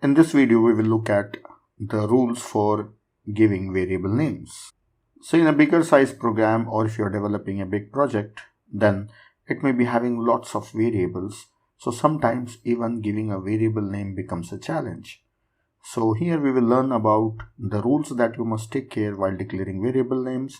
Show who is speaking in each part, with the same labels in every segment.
Speaker 1: In this video, we will look at the rules for giving variable names. So in a bigger size program, or if you're developing a big project, then it may be having lots of variables. So sometimes even giving a variable name becomes a challenge. So here we will learn about the rules that you must take care while declaring variable names,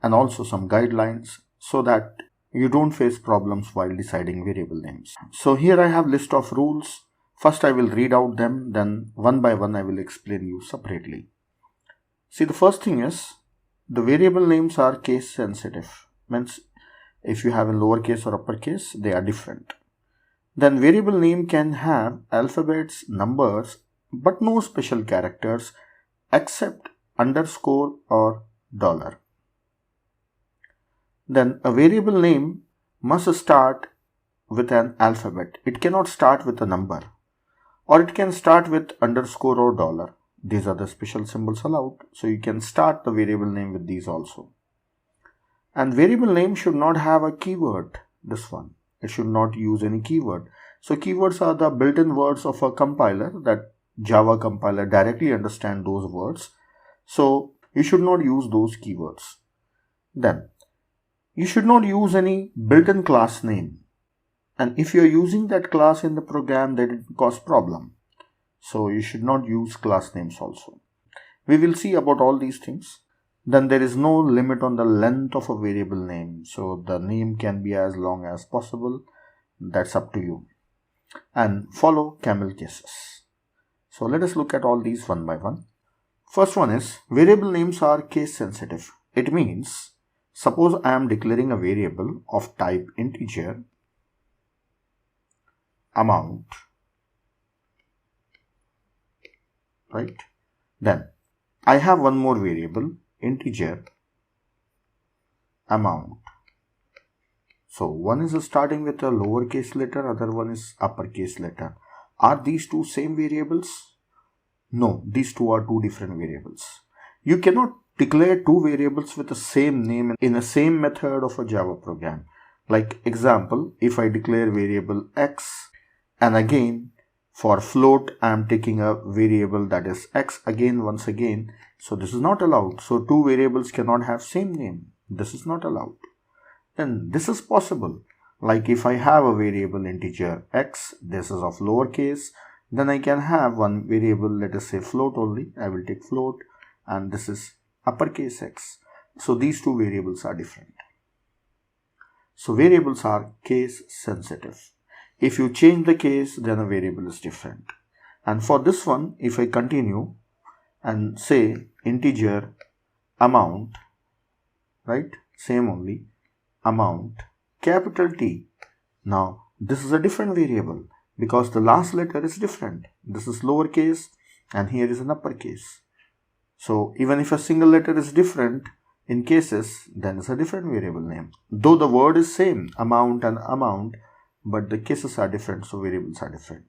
Speaker 1: and also some guidelines so that you don't face problems while deciding variable names. So here I have list of rules. First I will read out them, then one by one I will explain you separately. See, the first thing is the variable names are case sensitive. Means if you have in lowercase or uppercase, they are different. Then variable name can have alphabets, numbers, but no special characters except underscore or dollar. Then a variable name must start with an alphabet. It cannot start with a number, or it can start with underscore or dollar. These are the special symbols allowed. So you can start the variable name with these also. And variable name should not have a keyword. This one, it should not use any keyword. So keywords are the built-in words of a compiler, that Java compiler directly understand those words. So you should not use those keywords. Then you should not use any built-in class name. And if you are using that class in the program, that it cause problem. So you should not use class names also. We will see about all these things. Then there is no limit on the length of a variable name. So the name can be as long as possible. That's up to you. And follow camel cases. So let us look at all these one by one. First one is variable names are case sensitive. It means suppose I am declaring a variable of type integer amount, right? Then I have one more variable, integer amount. So one is starting with a lowercase letter, other one is uppercase letter. Are these two same variables? No, these two are two different variables. You cannot declare two variables with the same name in the same method of a Java program. Like example, if I declare variable x, and again for float I am taking a variable that is x again once again, so this is not allowed. So two variables cannot have same name. This is not allowed. Then this is possible. Like if I have a variable integer x, this is of lowercase, then I can have one variable, let us say float only. I will take float, and this is uppercase x. So these two variables are different. So variables are case sensitive. If you change the case, then a variable is different. And for this one, if I continue and say integer amount, right? Same only, amount, capital T. Now this is a different variable because the last letter is different. This is lowercase and here is an uppercase. So even if a single letter is different in cases, then it's a different variable name. Though the word is same, amount and amount, but the cases are different, so variables are different.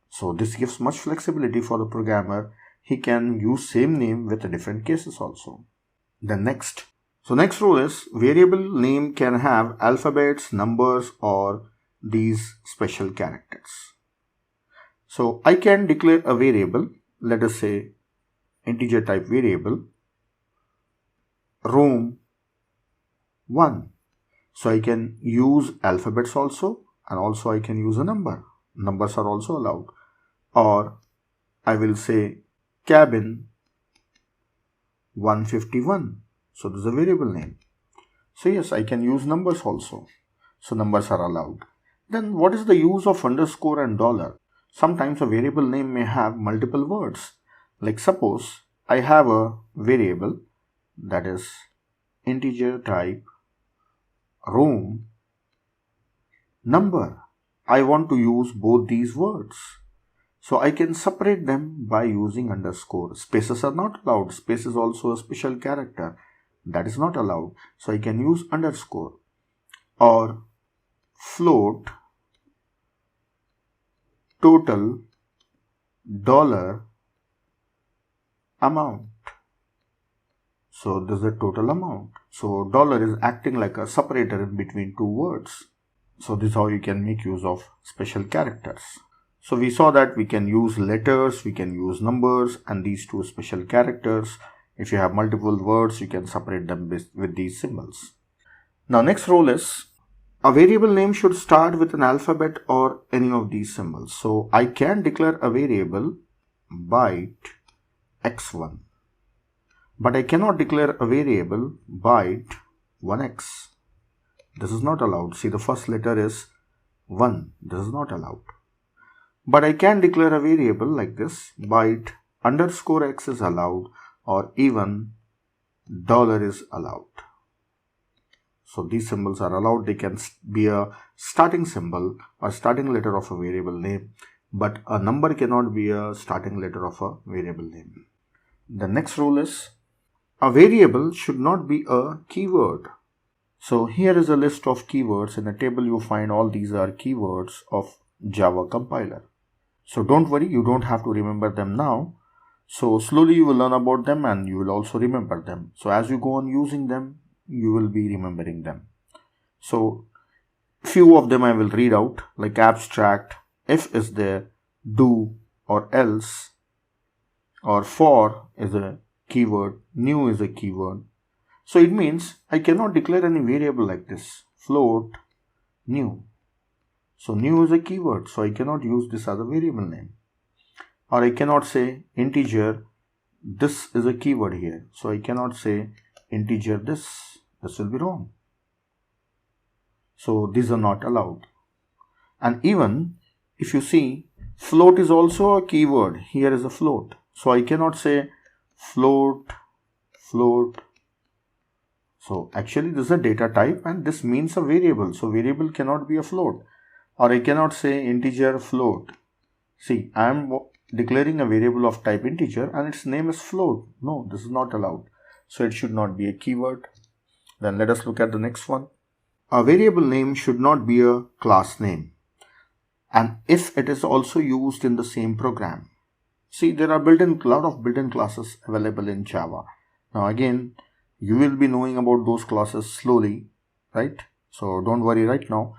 Speaker 1: So this gives much flexibility for the programmer. He can use same name with different cases also. Then next. So next rule is variable name can have alphabets, numbers, or these special characters. So I can declare a variable, let us say integer type variable, room 1. So I can use alphabets also, and also I can use a number. Numbers are also allowed. Or I will say cabin 151. So this is a variable name. So yes, I can use numbers also. So numbers are allowed. Then what is the use of underscore and dollar? Sometimes a variable name may have multiple words. Like suppose I have a variable that is integer type room number. I want to use both these words. So I can separate them by using underscore. Spaces are not allowed. Space is also a special character. That is not allowed. So I can use underscore. Or float total dollar amount. So this is the total amount. So dollar is acting like a separator in between two words. So this is how you can make use of special characters. So we saw that we can use letters, we can use numbers, and these two special characters. If you have multiple words, you can separate them with these symbols. Now next rule is, a variable name should start with an alphabet or any of these symbols. So I can declare a variable byte x1, but I cannot declare a variable byte 1x. This is not allowed. See, the first letter is 1. This is not allowed. But I can declare a variable like this, byte underscore x is allowed, or even dollar is allowed. So these symbols are allowed. They can be a starting symbol or starting letter of a variable name, but a number cannot be a starting letter of a variable name. The next rule is, a variable should not be a keyword. So here is a list of keywords. In the table you find all these are keywords of Java compiler. So don't worry, you don't have to remember them now. So slowly you will learn about them and you will also remember them. So as you go on using them, you will be remembering them. So few of them I will read out, like abstract, if is there, do or else, or for is a keyword, new is a keyword. So it means I cannot declare any variable like this, float, new. So new is a keyword, so I cannot use this as a variable name. Or I cannot say integer, this is a keyword here. So I cannot say integer this. This will be wrong. So these are not allowed. And even if you see, float is also a keyword. Here is a float. So I cannot say float. So actually this is a data type and this means a variable. So variable cannot be a float. Or I cannot say integer float. See, I am declaring a variable of type integer and its name is float. No, this is not allowed. So it should not be a keyword. Then let us look at the next one. A variable name should not be a class name, and if it is also used in the same program. See, there are lot of built-in classes available in Java. Now again, you will be knowing about those classes slowly, right? So don't worry right now.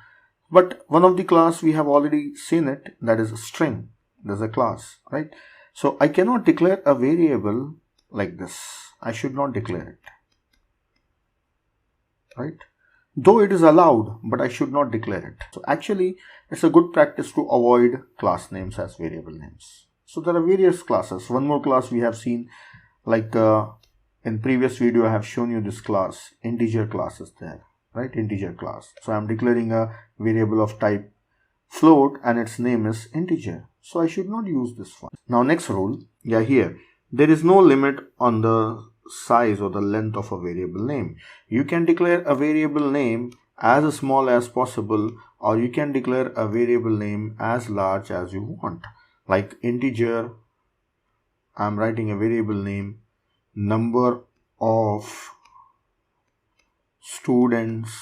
Speaker 1: But one of the class we have already seen it, that is a string. There's a class, right? So I cannot declare a variable like this. I should not declare it, right? Though it is allowed, but I should not declare it. So actually, it's a good practice to avoid class names as variable names. So there are various classes. One more class we have seen, like in previous video I have shown you this class, integer class is there, right? Integer class. So I am declaring a variable of type float and its name is integer. So I should not use this one. Now next rule, here, there is no limit on the size or the length of a variable name. You can declare a variable name as small as possible, or you can declare a variable name as large as you want. Like integer, I am writing a variable name, number of students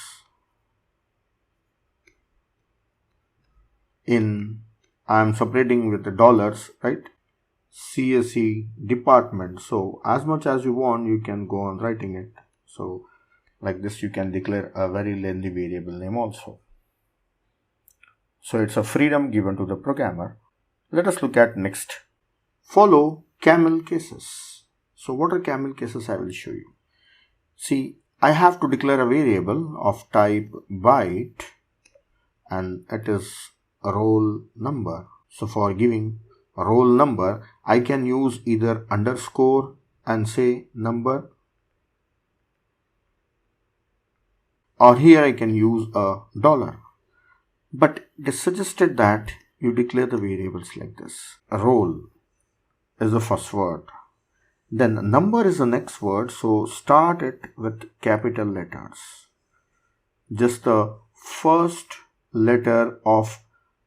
Speaker 1: in, I am separating with the dollars, right? CSE department. So as much as you want, you can go on writing it. So like this, you can declare a very lengthy variable name also. So it's a freedom given to the programmer. Let us look at next. Follow camel cases. So what are camel cases? I will show you. See, I have to declare a variable of type byte and it is a roll number. So for giving a roll number, I can use either underscore and say number, or here I can use a dollar. But it is suggested that you declare the variables like this. A roll is the first word. Then number is the next word, so start it with capital letters. Just the first letter of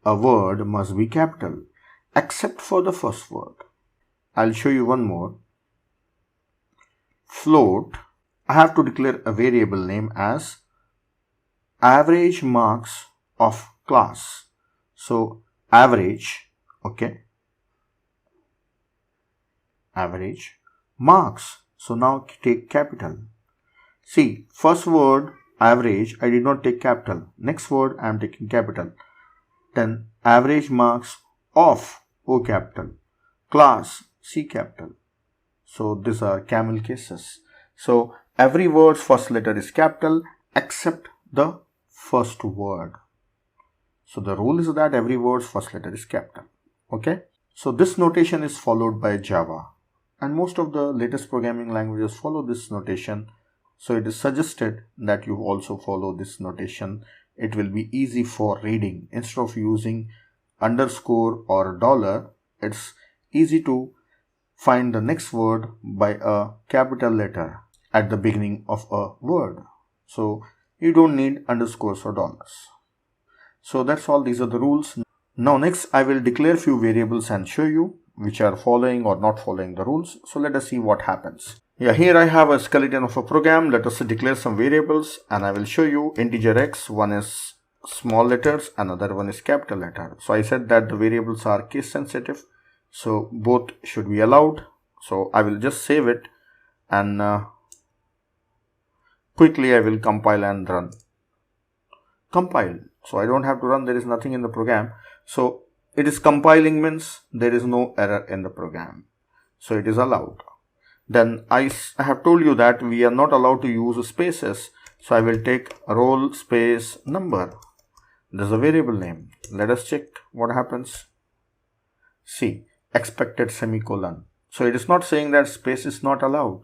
Speaker 1: a word must be capital, except for the first word. I'll show you one more. Float, I have to declare a variable name as average marks of class. So average, okay, average marks. So now take capital. See, first word average, I did not take capital. Next word I am taking capital. Then average marks of O capital, class C capital. So these are camel cases. So every word's first letter is capital except the first word. So the rule is that every word's first letter is capital. Okay. So this notation is followed by Java, and most of the latest programming languages follow this notation. So it is suggested that you also follow this notation. It will be easy for reading. Instead of using underscore or dollar, it's easy to find the next word by a capital letter at the beginning of a word. So you don't need underscores or dollars. So that's all. These are the rules. Now next I will declare few variables and show you which are following or not following the rules. So let us see what happens. Yeah, here I have a skeleton of a program. Let us declare some variables and I will show you integer x. One is small letters, another one is capital letter. So I said that the variables are case sensitive, so both should be allowed. So I will just save it and quickly I will compile and run. Compile. So I don't have to run, there is nothing in the program. So it is compiling means there is no error in the program. So it is allowed. Then I have told you that we are not allowed to use spaces. So I will take roll space number. This is a variable name. Let us check what happens. See, expected semicolon. So it is not saying that space is not allowed.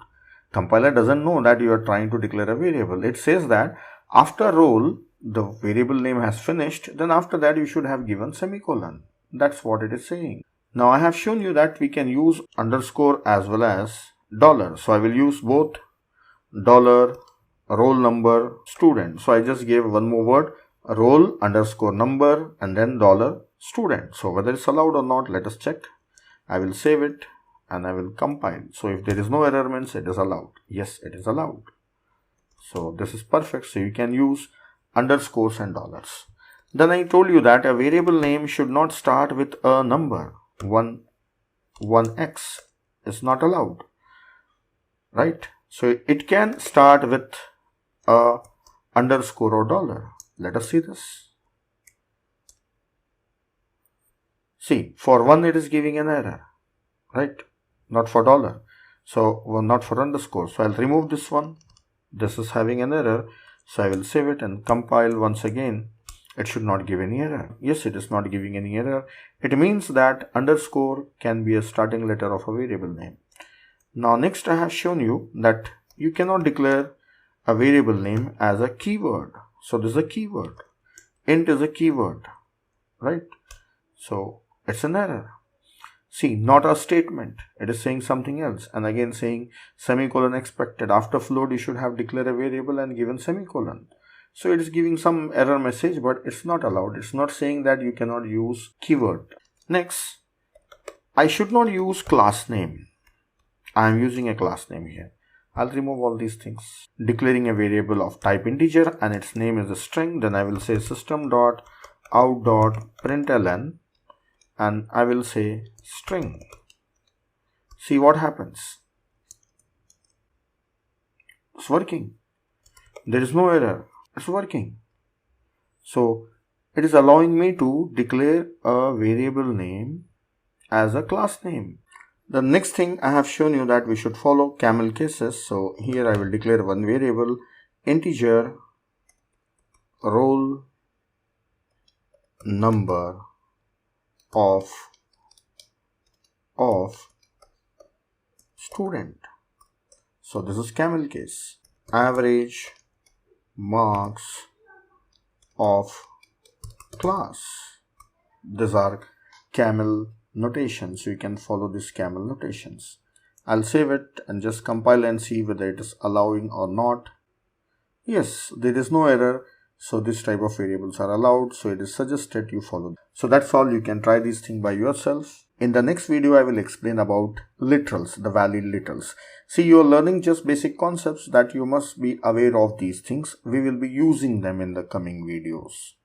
Speaker 1: Compiler doesn't know that you are trying to declare a variable. It says that after roll, the variable name has finished, then after that you should have given semicolon. That's what it is saying. Now I have shown you that we can use underscore as well as dollar. So I will use both dollar roll number student. So I just gave one more word, roll underscore number and then dollar student. So whether it's allowed or not, let us check. I will save it and I will compile. So if there is no error means it is allowed. Yes, it is allowed. So this is perfect. So you can use underscores and dollars. Then I told you that a variable name should not start with a number. 1x is not allowed, right? So it can start with a underscore or dollar. Let us see this. See, for 1 it is giving an error, right? Not for dollar. So not for underscore. So I'll remove this one. This is having an error. So I will save it and compile once again. It should not give any error. Yes, it is not giving any error. It means that underscore can be a starting letter of a variable name. Now next I have shown you that you cannot declare a variable name as a keyword. So this is a keyword. Int is a keyword, right? So it's an error. See, not a statement. It is saying something else. And again saying semicolon expected. After float, you should have declared a variable and given semicolon. So it is giving some error message, but it's not allowed. It's not saying that you cannot use keyword. Next, I should not use class name. I am using a class name here. I'll remove all these things. Declaring a variable of type integer and its name is a string. Then I will say system.out.println and I will say string. See what happens. It's working. There is no error. It's working. So it is allowing me to declare a variable name as a class name. The next thing I have shown you that we should follow camel cases. So here I will declare one variable integer roll number of student. So this is camel case. Average marks of class. These are camel notations. So you can follow these camel notations. I'll save it and just compile and see whether it is allowing or not. Yes, there is no error. So this type of variables are allowed. So it is suggested you follow. So that's all. You can try this thing by yourself. In the next video, I will explain about literals, the valid literals. See, you are learning just basic concepts that you must be aware of these things. We will be using them in the coming videos.